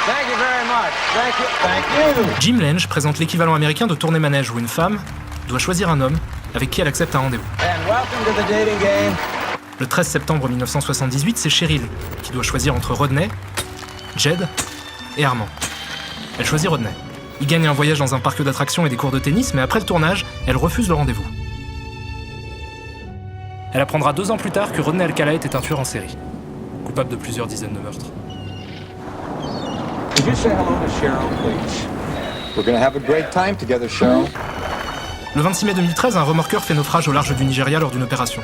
Thank you very much. Thank you. Jim Lange présente l'équivalent américain de tournée manège où une femme doit choisir un homme avec qui elle accepte un rendez-vous. And welcome to the dating game. Le 13 septembre 1978, c'est Cheryl qui doit choisir entre Rodney, Jed et Armand. Elle choisit Rodney. Il gagne un voyage dans un parc d'attractions et des cours de tennis, mais après le tournage, elle refuse le rendez-vous. Elle apprendra 2 ans plus tard que Rodney Alcala était un tueur en série, coupable de plusieurs dizaines de meurtres. Could you say hello to Cheryl, please? We're gonna have a great time together, Cheryl. Le 26 mai 2013, un remorqueur fait naufrage au large du Nigeria lors d'une opération.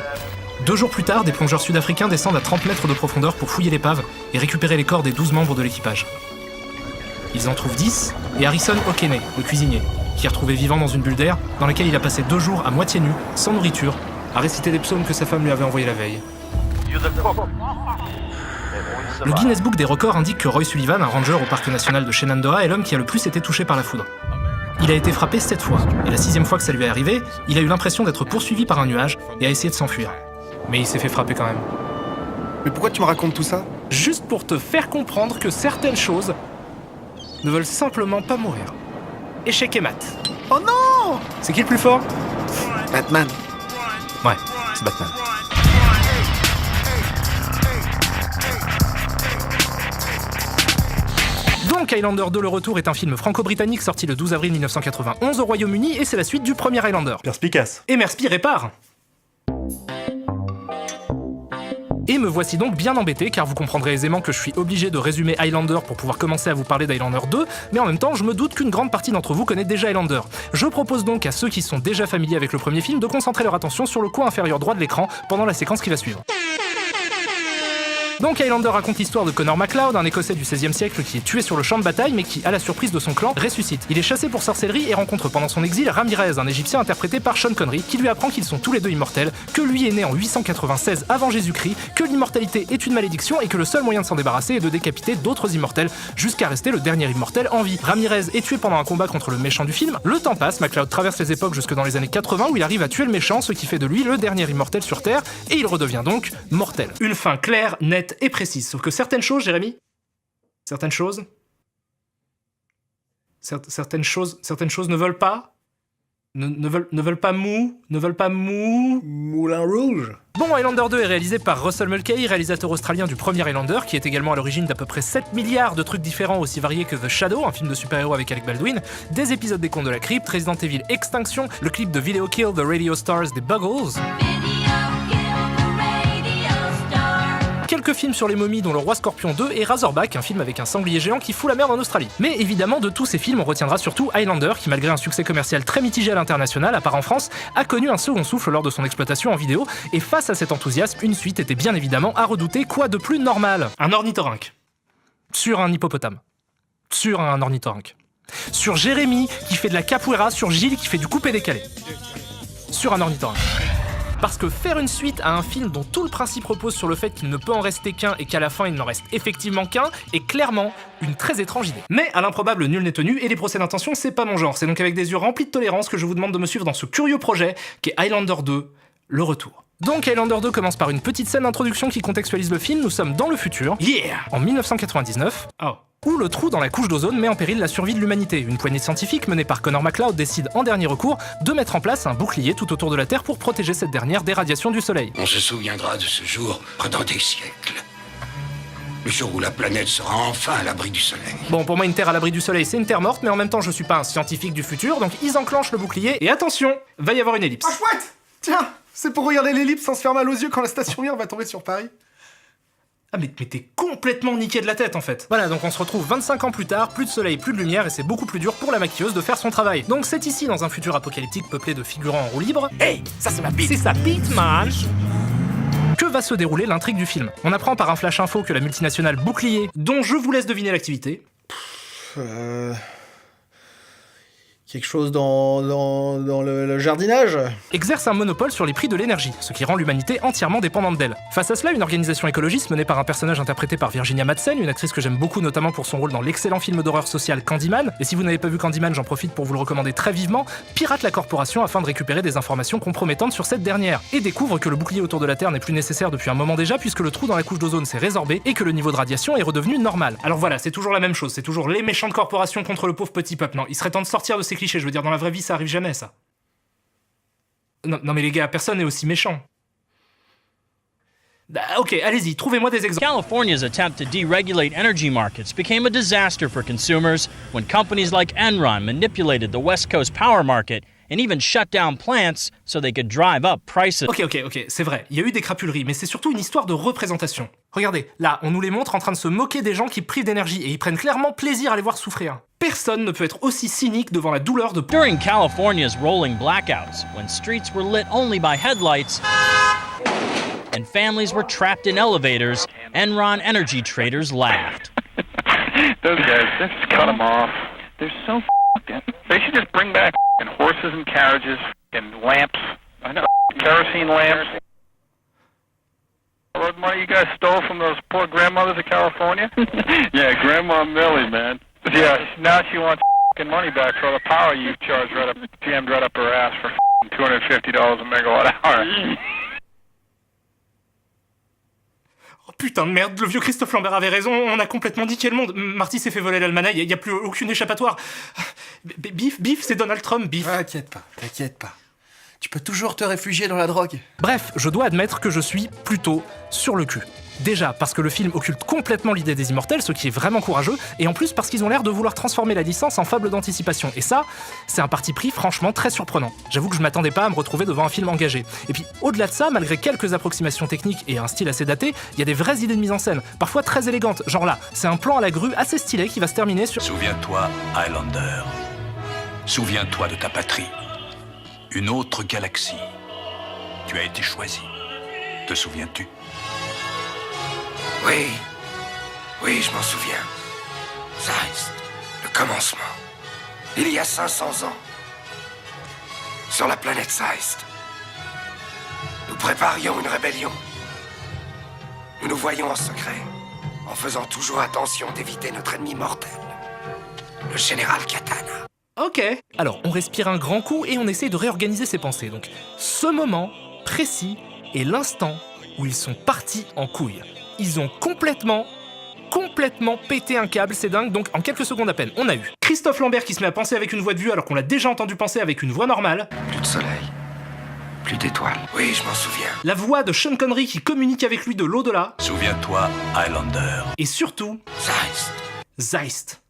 2 jours plus tard, des plongeurs sud-africains descendent à 30 mètres de profondeur pour fouiller l'épave et récupérer les corps des 12 membres de l'équipage. Ils en trouvent 10, et Harrison Okene, le cuisinier, qui est retrouvé vivant dans une bulle d'air dans laquelle il a passé 2 jours à moitié nu, sans nourriture, à réciter des psaumes que sa femme lui avait envoyés la veille. Le Guinness Book des records indique que Roy Sullivan, un ranger au parc national de Shenandoah, est l'homme qui a le plus été touché par la foudre. Il a été frappé 7 fois, et la 6e fois que ça lui est arrivé, il a eu l'impression d'être poursuivi par un nuage et a essayé de s'enfuir. Mais il s'est fait frapper quand même. Mais pourquoi tu me racontes tout ça? Juste pour te faire comprendre que certaines choses ne veulent simplement pas mourir. Échec et mat. Oh non! C'est qui le plus fort? Batman. Ouais, c'est Batman. Donc Highlander 2 Le Retour est un film franco-britannique sorti le 12 avril 1991 au Royaume-Uni et c'est la suite du premier Highlander. Perspicace. Et merci répare. Et me voici donc bien embêté car vous comprendrez aisément que je suis obligé de résumer Highlander pour pouvoir commencer à vous parler d'Highlander 2, mais en même temps je me doute qu'une grande partie d'entre vous connaît déjà Highlander. Je propose donc à ceux qui sont déjà familiers avec le premier film de concentrer leur attention sur le coin inférieur droit de l'écran pendant la séquence qui va suivre. Donc Highlander raconte l'histoire de Connor MacLeod, un Écossais du XVIe siècle qui est tué sur le champ de bataille mais qui, à la surprise de son clan, ressuscite. Il est chassé pour sorcellerie et rencontre pendant son exil Ramirez, un Égyptien interprété par Sean Connery, qui lui apprend qu'ils sont tous les deux immortels, que lui est né en 896 avant Jésus-Christ, que l'immortalité est une malédiction et que le seul moyen de s'en débarrasser est de décapiter d'autres immortels, jusqu'à rester le dernier immortel en vie. Ramirez est tué pendant un combat contre le méchant du film. Le temps passe, MacLeod traverse les époques jusque dans les années 80 où il arrive à tuer le méchant, ce qui fait de lui le dernier immortel sur Terre, et il redevient donc mortel. Une fin claire, nette et précise. Sauf que certaines choses, Jérémy, certaines choses ne veulent pas, ne veulent pas mou. Moulin Rouge. Bon, Highlander 2 est réalisé par Russell Mulcahy, réalisateur australien du premier Highlander, qui est également à l'origine d'à peu près 7 milliards de trucs différents aussi variés que The Shadow, un film de super-héros avec Alec Baldwin, des épisodes des Contes de la Crypte, Resident Evil Extinction, le clip de Video Kill the Radio Stars des Buggles, quelques films sur les momies dont Le Roi Scorpion 2 et Razorback, un film avec un sanglier géant qui fout la merde en Australie. Mais évidemment, de tous ces films, on retiendra surtout Highlander, qui malgré un succès commercial très mitigé à l'international, à part en France, a connu un second souffle lors de son exploitation en vidéo, et face à cet enthousiasme, une suite était bien évidemment à redouter. Quoi de plus normal? Un ornithorynque. Sur un hippopotame. Sur un ornithorynque. Sur Jérémy, qui fait de la capoeira, sur Gilles, qui fait du coupé-décalé. Sur un ornithorynque. Parce que faire une suite à un film dont tout le principe repose sur le fait qu'il ne peut en rester qu'un et qu'à la fin il n'en reste effectivement qu'un est clairement une très étrange idée. Mais à l'improbable nul n'est tenu et les procès d'intention c'est pas mon genre, c'est donc avec des yeux remplis de tolérance que je vous demande de me suivre dans ce curieux projet qu'est Highlander 2, Le Retour. Donc Highlander 2 commence par une petite scène d'introduction qui contextualise le film, nous sommes dans le futur, en 1999, où le trou dans la couche d'ozone met en péril la survie de l'humanité. Une poignée de scientifiques menée par Connor MacLeod décide en dernier recours de mettre en place un bouclier tout autour de la Terre pour protéger cette dernière des radiations du Soleil. On se souviendra de ce jour pendant des siècles. Le jour où la planète sera enfin à l'abri du Soleil. Bon, pour moi, une Terre à l'abri du Soleil, c'est une Terre morte, mais en même temps, je suis pas un scientifique du futur, donc ils enclenchent le bouclier, et attention, va y avoir une ellipse. Ah chouette! Tiens, c'est pour regarder l'ellipse sans se faire mal aux yeux quand la station Mir va tomber sur Paris. Ah mais t'es complètement niqué de la tête en fait. Voilà, donc on se retrouve 25 ans plus tard, plus de soleil, plus de lumière, et c'est beaucoup plus dur pour la maquilleuse de faire son travail. Donc c'est ici, dans un futur apocalyptique peuplé de figurants en roue libre, Hey, ça c'est ma bite! c'est sa bite, man, que va se dérouler l'intrigue du film. On apprend par un flash info que la multinationale Bouclier, dont je vous laisse deviner l'activité, Quelque chose dans le jardinage? exerce un monopole sur les prix de l'énergie, ce qui rend l'humanité entièrement dépendante d'elle. Face à cela, une organisation écologiste menée par un personnage interprété par Virginia Madsen, une actrice que j'aime beaucoup notamment pour son rôle dans l'excellent film d'horreur social Candyman, et si vous n'avez pas vu Candyman, j'en profite pour vous le recommander très vivement, pirate la corporation afin de récupérer des informations compromettantes sur cette dernière, et découvre que le bouclier autour de la Terre n'est plus nécessaire depuis un moment déjà puisque le trou dans la couche d'ozone s'est résorbé et que le niveau de radiation est redevenu normal. Alors voilà, c'est toujours la même chose, c'est toujours les méchantes corporations contre le pauvre petit peuple. Non, il serait temps de sortir de ces clichés, je veux dire, dans la vraie vie ça arrive jamais ça. Non mais les gars, personne n'est aussi méchant. Ok, allez-y, trouvez-moi des exemples. California's attempt to deregulate energy markets became a disaster for consumers when companies like Enron manipulated the West Coast power market and even shut down plants so they could drive up prices. Ok, c'est vrai, il y a eu des crapuleries, mais c'est surtout une histoire de représentation. Regardez, là, on nous les montre en train de se moquer des gens qui privent d'énergie, et ils prennent clairement plaisir à les voir souffrir. Personne ne peut être aussi cynique devant la douleur de... During California's rolling blackouts, when streets were lit only by headlights and families were trapped in elevators, Enron energy traders laughed. Those guys, just cut them off. They're so f***ing. They should just bring back f***ing horses and carriages and lamps. I know, kerosene lamps. What money you guys stole from those poor grandmothers of California? Yeah, Grandma Millie, man. Yeah, now she wants f***ing money back for all the power you charged jammed right up her ass for f***ing $250 a megawatt hour. Oh putain de merde, le vieux Christophe Lambert avait raison, on a complètement niqué le monde. Marty s'est fait voler l'almanach, il y a plus aucune échappatoire. Biff, c'est Donald Trump, Biff. T'inquiète pas. Tu peux toujours te réfugier dans la drogue. Bref, je dois admettre que je suis plutôt sur le cul. Déjà parce que le film occulte complètement l'idée des immortels, ce qui est vraiment courageux, et en plus parce qu'ils ont l'air de vouloir transformer la licence en fable d'anticipation. Et ça, c'est un parti pris franchement très surprenant. J'avoue que je m'attendais pas à me retrouver devant un film engagé. Et puis, au-delà de ça, malgré quelques approximations techniques et un style assez daté, il y a des vraies idées de mise en scène, parfois très élégantes. Genre là, c'est un plan à la grue assez stylé qui va se terminer sur... Souviens-toi, Highlander. Souviens-toi de ta patrie. Une autre galaxie. Tu as été choisi. Te souviens-tu? Oui, je m'en souviens. Zeist, le commencement. Il y a 500 ans. Sur la planète Zeist. Nous préparions une rébellion. Nous nous voyions en secret, en faisant toujours attention d'éviter notre ennemi mortel, le général Katana. Ok. Alors, on respire un grand coup et on essaye de réorganiser ses pensées. Donc, ce moment précis est l'instant où ils sont partis en couille. Ils ont complètement pété un câble, c'est dingue. Donc, en quelques secondes à peine, on a eu Christophe Lambert qui se met à penser avec une voix de vue alors qu'on l'a déjà entendu penser avec une voix normale. Plus de soleil, plus d'étoiles. Oui, je m'en souviens. La voix de Sean Connery qui communique avec lui de l'au-delà. Souviens-toi, Highlander. Et surtout, Zeist.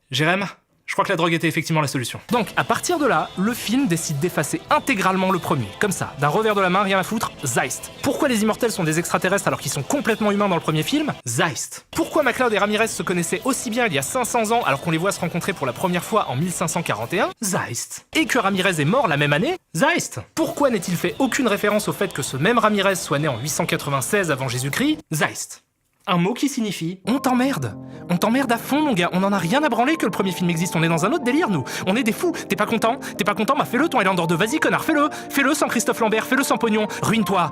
Jérém, je crois que la drogue était effectivement la solution. Donc, à partir de là, le film décide d'effacer intégralement le premier. Comme ça, d'un revers de la main, rien à foutre, Zeist. Pourquoi les immortels sont des extraterrestres alors qu'ils sont complètement humains dans le premier film? Zeist. Pourquoi MacLeod et Ramirez se connaissaient aussi bien il y a 500 ans alors qu'on les voit se rencontrer pour la première fois en 1541? Zeist. Et que Ramirez est mort la même année? Zeist. Pourquoi n'est-il fait aucune référence au fait que ce même Ramirez soit né en 896 avant Jésus-Christ? Zeist. Un mot qui signifie on t'emmerde. On t'emmerde à fond, mon gars. On en a rien à branler que le premier film existe. On est dans un autre délire, nous. On est des fous. T'es pas content? Bah fais-le, ton Highlander 2. Vas-y, connard, fais-le. Fais-le sans Christophe Lambert, fais-le sans pognon. Ruine-toi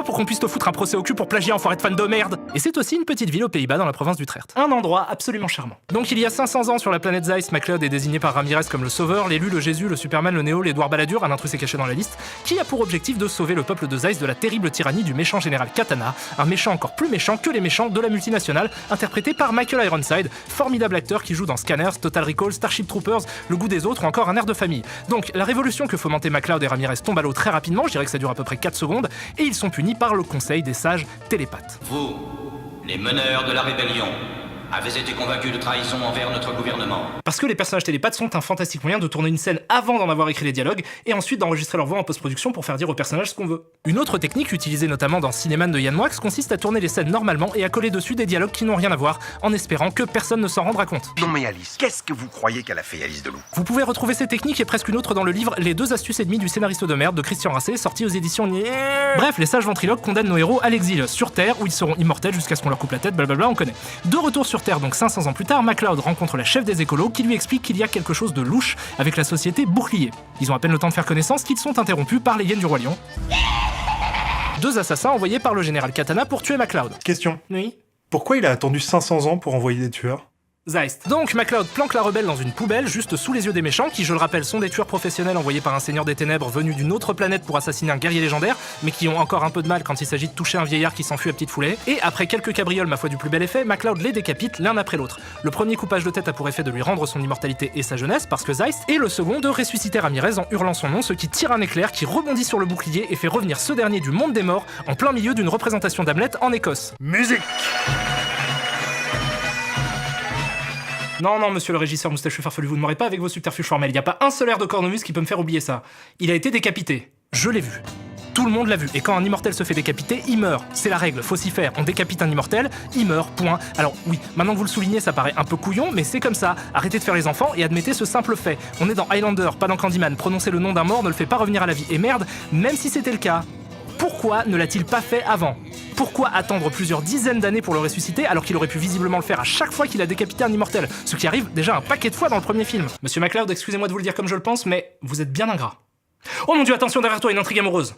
pour qu'on puisse te foutre un procès au cul pour plagiat, enfoiré de fan de merde. Et c'est aussi une petite ville aux Pays-Bas dans la province d'Utrecht. Un endroit absolument charmant. Donc il y a 500 ans sur la planète Zeist, MacLeod est désigné par Ramirez comme le sauveur, l'élu, le Jésus, le Superman, le Néo, l'Édouard Balladur, un intrus est caché dans la liste, qui a pour objectif de sauver le peuple de Zeist de la terrible tyrannie du méchant général Katana, un méchant encore plus méchant que les méchants de la multinationale, interprété par Michael Ironside, formidable acteur qui joue dans Scanners, Total Recall, Starship Troopers, Le goût des autres ou encore Un air de famille. Donc la révolution que fomentaient MacLeod et Ramirez tombe à l'eau très rapidement, je dirais que ça dure à peu près 4 secondes, et ils sont punis par le conseil des sages télépathes. Vous, les meneurs de la rébellion, avez été convaincus de trahison envers notre gouvernement. Parce que les personnages télépathes sont un fantastique moyen de tourner une scène avant d'en avoir écrit les dialogues et ensuite d'enregistrer leur voix en post-production pour faire dire aux personnages ce qu'on veut. Une autre technique utilisée notamment dans Cinéman de Yann Moix consiste à tourner les scènes normalement et à coller dessus des dialogues qui n'ont rien à voir en espérant que personne ne s'en rendra compte. Non mais Alice, qu'est-ce que vous croyez qu'elle a fait, Alice Delou? Vous pouvez retrouver ces techniques et presque une autre dans le livre Les 2 astuces et demie du scénariste de merde de Christian Racé, sorti aux éditions Bref, les sages ventriloques condamnent nos héros à l'exil sur Terre où ils seront immortels jusqu'à ce qu'on leur coupe la tête, blablabla, on connaît. De retour sur sur Terre, donc 500 ans plus tard, MacLeod rencontre la chef des écolos qui lui explique qu'il y a quelque chose de louche avec la société Bouclier. Ils ont à peine le temps de faire connaissance qu'ils sont interrompus par les hyènes du Roi Lion. 2 assassins envoyés par le général Katana pour tuer MacLeod. Question. Oui. Pourquoi il a attendu 500 ans pour envoyer des tueurs? Zeist. Donc MacLeod planque la rebelle dans une poubelle juste sous les yeux des méchants qui, je le rappelle, sont des tueurs professionnels envoyés par un seigneur des ténèbres venu d'une autre planète pour assassiner un guerrier légendaire, mais qui ont encore un peu de mal quand il s'agit de toucher un vieillard qui s'enfuit à petite foulée. Et après quelques cabrioles, ma foi du plus bel effet, MacLeod les décapite l'un après l'autre. Le premier coupage de tête a pour effet de lui rendre son immortalité et sa jeunesse, parce que Zeist, et le second de ressusciter Ramirez en hurlant son nom, ce qui tire un éclair qui rebondit sur le bouclier et fait revenir ce dernier du monde des morts en plein milieu d'une représentation d'Hamlet en Écosse. Musique. Non, monsieur le régisseur moustachu farfelu, vous ne m'aurez pas avec vos subterfuges formels. Il n'y a pas un seul air de cornemuse qui peut me faire oublier ça. Il a été décapité. Je l'ai vu. Tout le monde l'a vu. Et quand un immortel se fait décapiter, il meurt. C'est la règle, faut s'y faire. On décapite un immortel, il meurt, point. Alors oui, maintenant que vous le soulignez, ça paraît un peu couillon, mais c'est comme ça. Arrêtez de faire les enfants et admettez ce simple fait. On est dans Highlander, pas dans Candyman. Prononcer le nom d'un mort ne le fait pas revenir à la vie. Et merde, même si c'était le cas, pourquoi ne l'a-t-il pas fait avant ? Pourquoi attendre plusieurs dizaines d'années pour le ressusciter alors qu'il aurait pu visiblement le faire à chaque fois qu'il a décapité un immortel, ce qui arrive déjà un paquet de fois dans le premier film. Monsieur MacLeod, excusez-moi de vous le dire comme je le pense, mais vous êtes bien ingrat. Oh mon dieu, attention derrière toi, une intrigue amoureuse.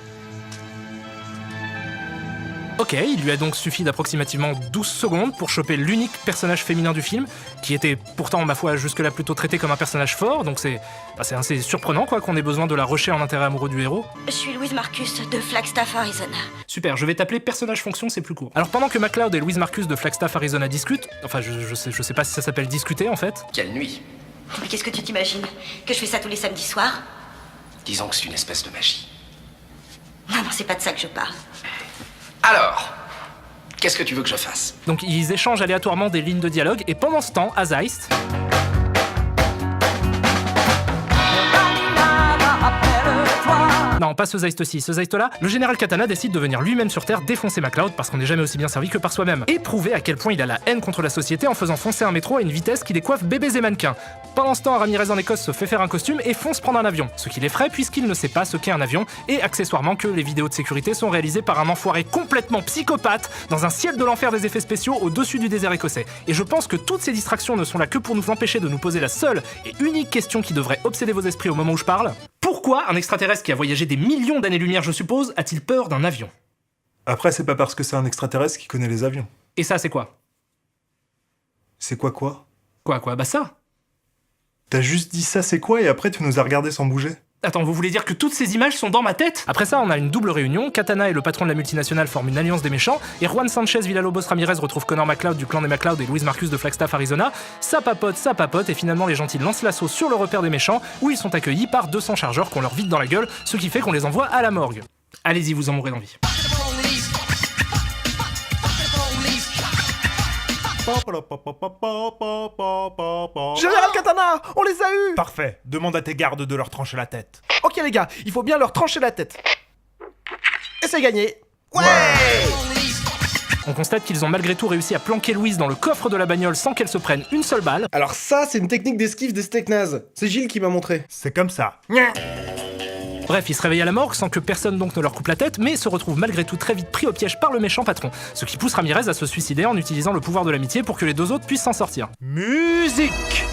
Ok, il lui a donc suffi d'approximativement 12 secondes pour choper l'unique personnage féminin du film, qui était pourtant, ma foi, jusque-là plutôt traité comme un personnage fort, donc c'est assez surprenant quoi qu'on ait besoin de la rusher en intérêt amoureux du héros. Je suis Louise Marcus de Flagstaff, Arizona. Super, je vais t'appeler personnage fonction, c'est plus court. Alors pendant que MacLeod et Louise Marcus de Flagstaff, Arizona discutent, enfin je sais pas si ça s'appelle discuter en fait. Quelle nuit. Mais qu'est-ce que tu t'imagines? Que je fais ça tous les samedis soirs? Disons que c'est une espèce de magie. Non, c'est pas de ça que je parle. Alors, qu'est-ce que tu veux que je fasse? Donc ils échangent aléatoirement des lignes de dialogue, et pendant ce temps, à Zeist... Non, pas ce Zeist-ci. Ce Zeist-là, le général Katana décide de venir lui-même sur Terre défoncer MacLeod parce qu'on n'est jamais aussi bien servi que par soi-même. Et prouver à quel point il a la haine contre la société en faisant foncer un métro à une vitesse qui décoiffe bébés et mannequins. Pendant ce temps, Ramirez en Écosse se fait faire un costume et fonce prendre un avion. Ce qui l'effraie puisqu'il ne sait pas ce qu'est un avion, et accessoirement que les vidéos de sécurité sont réalisées par un enfoiré complètement psychopathe dans un ciel de l'enfer des effets spéciaux au-dessus du désert écossais. Et je pense que toutes ces distractions ne sont là que pour nous empêcher de nous poser la seule et unique question qui devrait obséder vos esprits au moment où je parle. Pourquoi un extraterrestre qui a voyagé des millions d'années-lumière, je suppose, a-t-il peur d'un avion? Après, c'est pas parce que c'est un extraterrestre qui connaît les avions. Et ça, c'est quoi? C'est quoi? Quoi? Bah ça. T'as juste dit ça, c'est quoi, et après tu nous as regardé sans bouger? Attends, vous voulez dire que toutes ces images sont dans ma tête? Après ça, on a une double réunion. Katana et le patron de la multinationale forment une alliance des méchants, et Juan Sanchez Villalobos Ramirez retrouve Connor MacLeod du clan des MacLeod et Louise Marcus de Flagstaff, Arizona. Ça papote, et finalement les gentils lancent l'assaut sur le repère des méchants, où ils sont accueillis par 200 chargeurs qu'on leur vide dans la gueule, ce qui fait qu'on les envoie à la morgue. Allez-y, vous en mourrez d'envie. Général Katana, on les a eus! Parfait, demande à tes gardes de leur trancher la tête. Ok les gars, il faut bien leur trancher la tête. Et c'est gagné. Ouais! On constate qu'ils ont malgré tout réussi à planquer Louise dans le coffre de la bagnole sans qu'elle se prenne une seule balle. Alors ça, c'est une technique d'esquive des steaks nazes. C'est Gilles qui m'a montré. C'est comme ça. Bref, ils se réveillent à la morgue sans que personne donc ne leur coupe la tête, mais se retrouvent malgré tout très vite pris au piège par le méchant patron, ce qui pousse Ramirez à se suicider en utilisant le pouvoir de l'amitié pour que les deux autres puissent s'en sortir. Musique!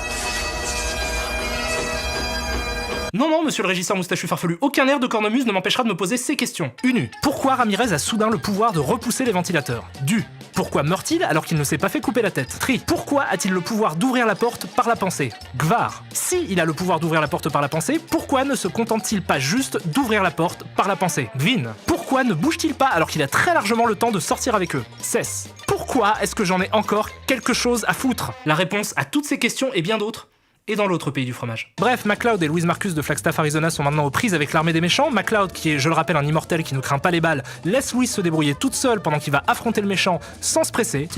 Non, monsieur le régisseur moustachu farfelu, aucun air de cornemuse ne m'empêchera de me poser ces questions. Une. Pourquoi Ramirez a soudain le pouvoir de repousser les ventilateurs? Du. Pourquoi meurt-il alors qu'il ne s'est pas fait couper la tête? Tri. Pourquoi a-t-il le pouvoir d'ouvrir la porte par la pensée? Gvar. Si il a le pouvoir d'ouvrir la porte par la pensée, pourquoi ne se contente-t-il pas juste d'ouvrir la porte par la pensée? Gvin. Pourquoi ne bouge-t-il pas alors qu'il a très largement le temps de sortir avec eux? Cess. Pourquoi est-ce que j'en ai encore quelque chose à foutre? La réponse à toutes ces questions et bien d'autres et dans l'autre pays du fromage. Bref, MacLeod et Louise Marcus de Flagstaff, Arizona sont maintenant aux prises avec l'armée des méchants. MacLeod, qui est, je le rappelle, un immortel qui ne craint pas les balles, laisse Louise se débrouiller toute seule pendant qu'il va affronter le méchant sans se presser.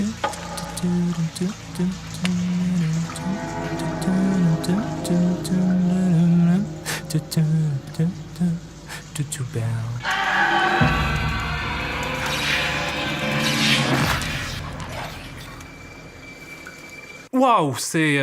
Waouh, c'est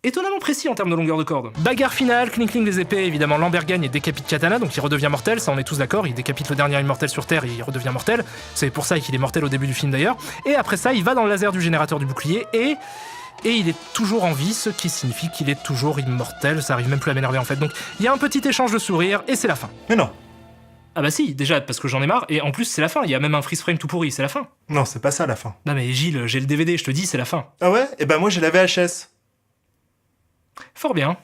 étonnamment précis en termes de longueur de corde. Bagarre finale, cling les épées, évidemment Lambert gagne et décapite Katana, donc il redevient mortel, ça on est tous d'accord, il décapite le dernier immortel sur Terre et il redevient mortel, c'est pour ça qu'il est mortel au début du film d'ailleurs, et après ça il va dans le laser du générateur du bouclier et il est toujours en vie, ce qui signifie qu'il est toujours immortel, ça arrive même plus à m'énerver en fait, donc il y a un petit échange de sourires et c'est la fin. Mais non. Ah bah si, déjà parce que j'en ai marre, et en plus c'est la fin, il y a même un freeze frame tout pourri, c'est la fin. Non, c'est pas ça la fin. Non mais Gilles, j'ai le DVD, je te dis, c'est la fin. Ah ouais? Eh ben moi j'ai la VHS. Fort bien.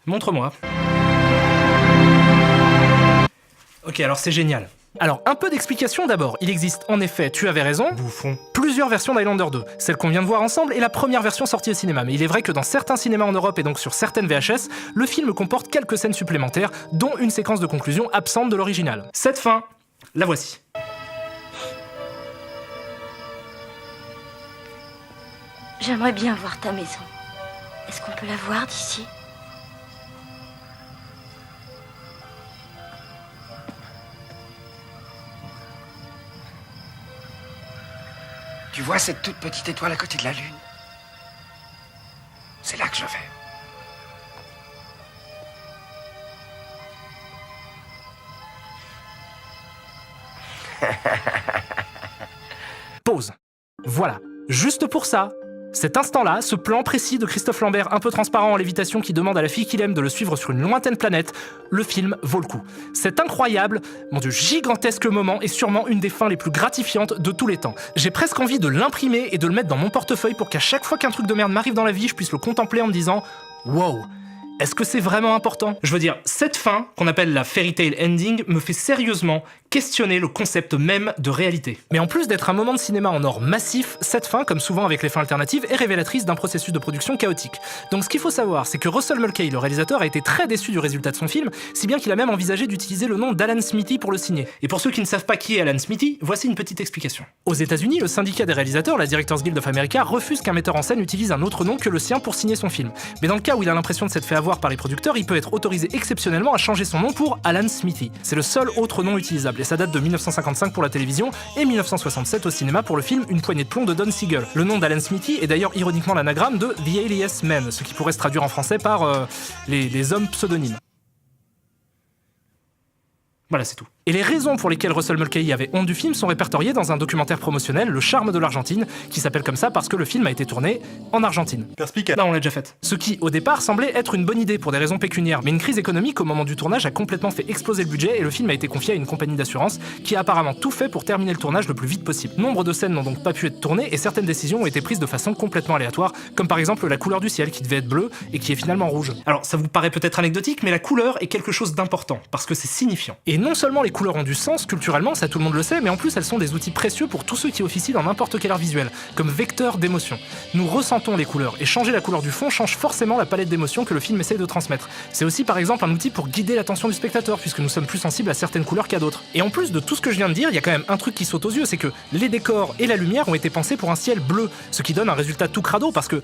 Montre-moi. Ok, alors c'est génial. Alors, un peu d'explication d'abord. Il existe en effet, tu avais raison, Bouffon. plusieurs versions d'Highlander 2. Celle qu'on vient de voir ensemble est la première version sortie au cinéma. Mais il est vrai que dans certains cinémas en Europe et donc sur certaines VHS, le film comporte quelques scènes supplémentaires, dont une séquence de conclusion absente de l'original. Cette fin, la voici. J'aimerais bien voir ta maison. Est-ce qu'on peut la voir d'ici? Tu vois cette toute petite étoile à côté de la Lune? C'est là que je vais. Pause. Voilà. Juste pour ça, cet instant-là, ce plan précis de Christophe Lambert un peu transparent en lévitation qui demande à la fille qu'il aime de le suivre sur une lointaine planète, le film vaut le coup. Cet incroyable, mon dieu, gigantesque moment est sûrement une des fins les plus gratifiantes de tous les temps. J'ai presque envie de l'imprimer et de le mettre dans mon portefeuille pour qu'à chaque fois qu'un truc de merde m'arrive dans la vie, je puisse le contempler en me disant « Wow !» Est-ce que c'est vraiment important? Je veux dire, cette fin, qu'on appelle la fairy tale ending, me fait sérieusement questionner le concept même de réalité. Mais en plus d'être un moment de cinéma en or massif, cette fin, comme souvent avec les fins alternatives, est révélatrice d'un processus de production chaotique. Donc ce qu'il faut savoir, c'est que Russell Mulcahy, le réalisateur, a été très déçu du résultat de son film, si bien qu'il a même envisagé d'utiliser le nom d'Alan Smithy pour le signer. Et pour ceux qui ne savent pas qui est Alan Smithy, voici une petite explication. Aux États-Unis, le syndicat des réalisateurs, la Directors Guild of America, refuse qu'un metteur en scène utilise un autre nom que le sien pour signer son film. Mais dans le cas où il a l'impression de s'être fait avoir par les producteurs, il peut être autorisé exceptionnellement à changer son nom pour Alan Smithy. C'est le seul autre nom utilisable, et ça date de 1955 pour la télévision et 1967 au cinéma pour le film Une poignée de plomb de Don Siegel. Le nom d'Alan Smithy est d'ailleurs ironiquement l'anagramme de The Alias Men, ce qui pourrait se traduire en français par les hommes pseudonymes. Voilà, c'est tout. Et les raisons pour lesquelles Russell Mulcahy avait honte du film sont répertoriées dans un documentaire promotionnel, Le charme de l'Argentine, qui s'appelle comme ça parce que le film a été tourné en Argentine. Perspicace. Là, on l'a déjà fait. Ce qui, au départ, semblait être une bonne idée pour des raisons pécuniaires, mais une crise économique au moment du tournage a complètement fait exploser le budget et le film a été confié à une compagnie d'assurance qui a apparemment tout fait pour terminer le tournage le plus vite possible. Nombre de scènes n'ont donc pas pu être tournées et certaines décisions ont été prises de façon complètement aléatoire, comme par exemple la couleur du ciel qui devait être bleue et qui est finalement rouge. Alors, ça vous paraît peut-être anecdotique, mais la couleur est quelque chose d'important, parce que c'est signifiant. Et non seulement les couleurs ont du sens, culturellement, ça tout le monde le sait, mais en plus elles sont des outils précieux pour tous ceux qui officient dans n'importe quel art visuel, comme vecteur d'émotion. Nous ressentons les couleurs, et changer la couleur du fond change forcément la palette d'émotions que le film essaye de transmettre. C'est aussi par exemple un outil pour guider l'attention du spectateur, puisque nous sommes plus sensibles à certaines couleurs qu'à d'autres. Et en plus de tout ce que je viens de dire, il y a quand même un truc qui saute aux yeux, c'est que les décors et la lumière ont été pensés pour un ciel bleu, ce qui donne un résultat tout crado, parce que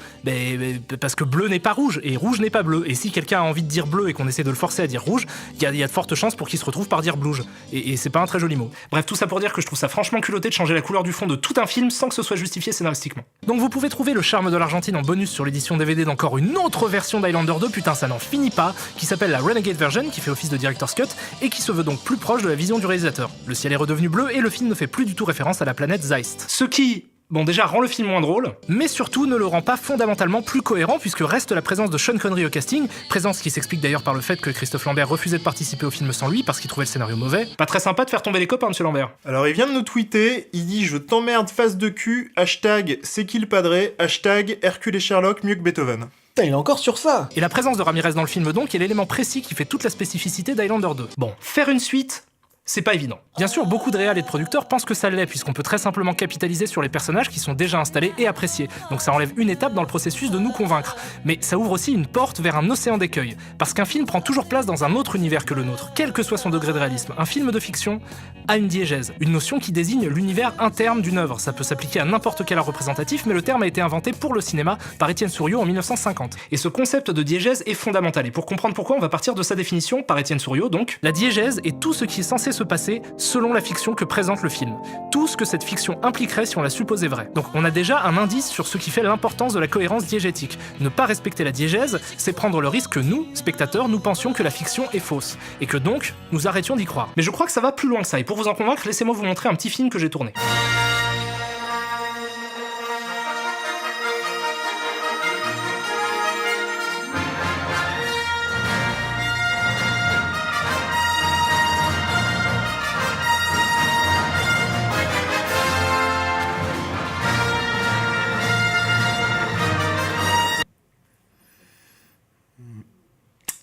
bleu n'est pas rouge, et rouge n'est pas bleu, et si quelqu'un a envie de dire bleu et qu'on essaie de le forcer à dire rouge, il y a de fortes chances pour qu'il se retrouve par dire blouge. Et c'est pas un très joli mot. Bref, tout ça pour dire que je trouve ça franchement culotté de changer la couleur du fond de tout un film sans que ce soit justifié scénaristiquement. Donc vous pouvez trouver Le charme de l'Argentine en bonus sur l'édition DVD d'encore une autre version d'Highlander 2, putain ça n'en finit pas, qui s'appelle la Renegade Version, qui fait office de Director's Cut, et qui se veut donc plus proche de la vision du réalisateur. Le ciel est redevenu bleu et le film ne fait plus du tout référence à la planète Zeist. Ce qui... bon, déjà rend le film moins drôle, mais surtout ne le rend pas fondamentalement plus cohérent puisque reste la présence de Sean Connery au casting, présence qui s'explique d'ailleurs par le fait que Christophe Lambert refusait de participer au film sans lui parce qu'il trouvait le scénario mauvais. Pas très sympa de faire tomber les copains, monsieur Lambert. Alors il vient de nous tweeter, il dit « Je t'emmerde face de cul, hashtag c'est qui le padré, hashtag Hercule et Sherlock mieux que Beethoven ». Putain, il est encore sur ça. Et la présence de Ramirez dans le film donc est l'élément précis qui fait toute la spécificité d'Highlander 2. Bon, faire une suite... c'est pas évident. Bien sûr, beaucoup de réals et de producteurs pensent que ça l'est, puisqu'on peut très simplement capitaliser sur les personnages qui sont déjà installés et appréciés, donc ça enlève une étape dans le processus de nous convaincre. Mais ça ouvre aussi une porte vers un océan d'écueils, parce qu'un film prend toujours place dans un autre univers que le nôtre, quel que soit son degré de réalisme. Un film de fiction a une diégèse, une notion qui désigne l'univers interne d'une œuvre. Ça peut s'appliquer à n'importe quel art représentatif, mais le terme a été inventé pour le cinéma par Étienne Souriau en 1950. Et ce concept de diégèse est fondamental, et pour comprendre pourquoi, on va partir de sa définition par Étienne Souriau donc. La diégèse est tout ce qui est censé se se passer selon la fiction que présente le film. Tout ce que cette fiction impliquerait si on la supposait vraie. Donc on a déjà un indice sur ce qui fait l'importance de la cohérence diégétique. Ne pas respecter la diégèse, c'est prendre le risque que nous, spectateurs, nous pensions que la fiction est fausse, et que donc, nous arrêtions d'y croire. Mais je crois que ça va plus loin que ça, et pour vous en convaincre, laissez-moi vous montrer un petit film que j'ai tourné.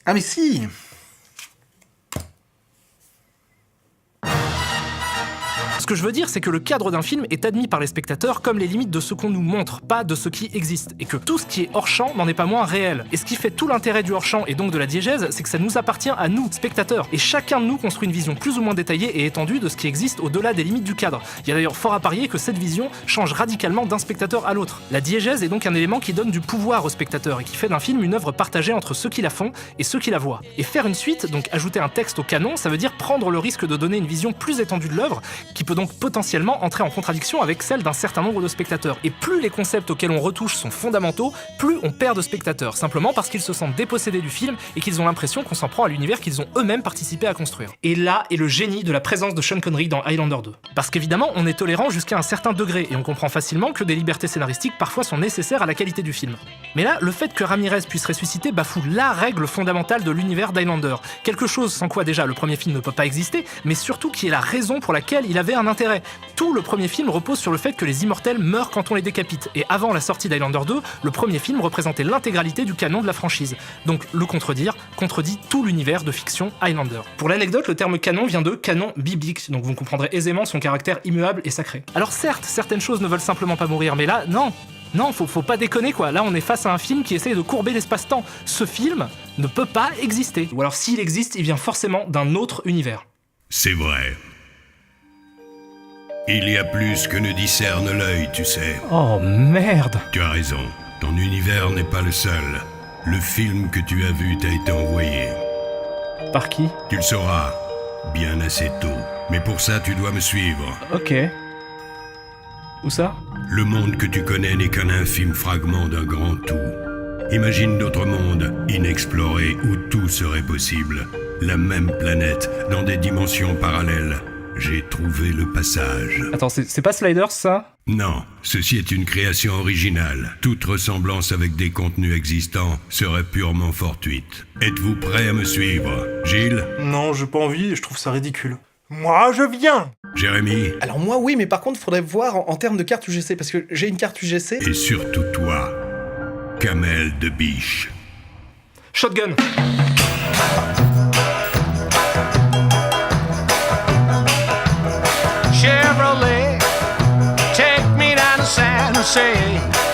Ah mais si. Ce que je veux dire, c'est que le cadre d'un film est admis par les spectateurs comme les limites de ce qu'on nous montre, pas de ce qui existe, et que tout ce qui est hors-champ n'en est pas moins réel. Et ce qui fait tout l'intérêt du hors-champ et donc de la diégèse, c'est que ça nous appartient à nous, spectateurs, et chacun de nous construit une vision plus ou moins détaillée et étendue de ce qui existe au-delà des limites du cadre. Il y a d'ailleurs fort à parier que cette vision change radicalement d'un spectateur à l'autre. La diégèse est donc un élément qui donne du pouvoir au spectateur et qui fait d'un film une œuvre partagée entre ceux qui la font et ceux qui la voient. Et faire une suite, donc ajouter un texte au canon, ça veut dire prendre le risque de donner une vision plus étendue de l'œuvre, qui peut donc potentiellement entrer en contradiction avec celle d'un certain nombre de spectateurs. Et plus les concepts auxquels on retouche sont fondamentaux, plus on perd de spectateurs, simplement parce qu'ils se sentent dépossédés du film et qu'ils ont l'impression qu'on s'en prend à l'univers qu'ils ont eux-mêmes participé à construire. Et là est le génie de la présence de Sean Connery dans Highlander 2. Parce qu'évidemment, on est tolérant jusqu'à un certain degré, et on comprend facilement que des libertés scénaristiques parfois sont nécessaires à la qualité du film. Mais là, le fait que Ramirez puisse ressusciter bafoue la règle fondamentale de l'univers d'Highlander. Quelque chose sans quoi déjà le premier film ne peut pas exister, mais surtout qui est la raison pour laquelle il avait un intérêt. Tout le premier film repose sur le fait que les immortels meurent quand on les décapite, et avant la sortie d'Highlander 2, le premier film représentait l'intégralité du canon de la franchise. Donc le contredire contredit tout l'univers de fiction Highlander. Pour l'anecdote, le terme canon vient de canon biblique, donc vous comprendrez aisément son caractère immuable et sacré. Alors certes, certaines choses ne veulent simplement pas mourir, mais là, non, faut pas déconner quoi, là on est face à un film qui essaye de courber l'espace-temps. Ce film ne peut pas exister, ou alors s'il existe, il vient forcément d'un autre univers. C'est vrai. Il y a plus que ne discerne l'œil, tu sais. Oh merde! Tu as raison, ton univers n'est pas le seul. Le film que tu as vu t'a été envoyé. Par qui? Tu le sauras, bien assez tôt. Mais pour ça, tu dois me suivre. Ok. Où ça? Le monde que tu connais n'est qu'un infime fragment d'un grand tout. Imagine d'autres mondes inexplorés où tout serait possible. La même planète, dans des dimensions parallèles. J'ai trouvé le passage. Attends, c'est pas Sliders, ça? Non, ceci est une création originale. Toute ressemblance avec des contenus existants serait purement fortuite. Êtes-vous prêt à me suivre, Gilles? Non, j'ai pas envie, je trouve ça ridicule. Moi, je viens! Jérémy? Alors moi, oui, mais par contre, faudrait voir en termes de carte UGC, parce que j'ai une carte UGC... Et surtout toi, Kamel de Biche. Shotgun! Chevrolet, take me down to San Jose.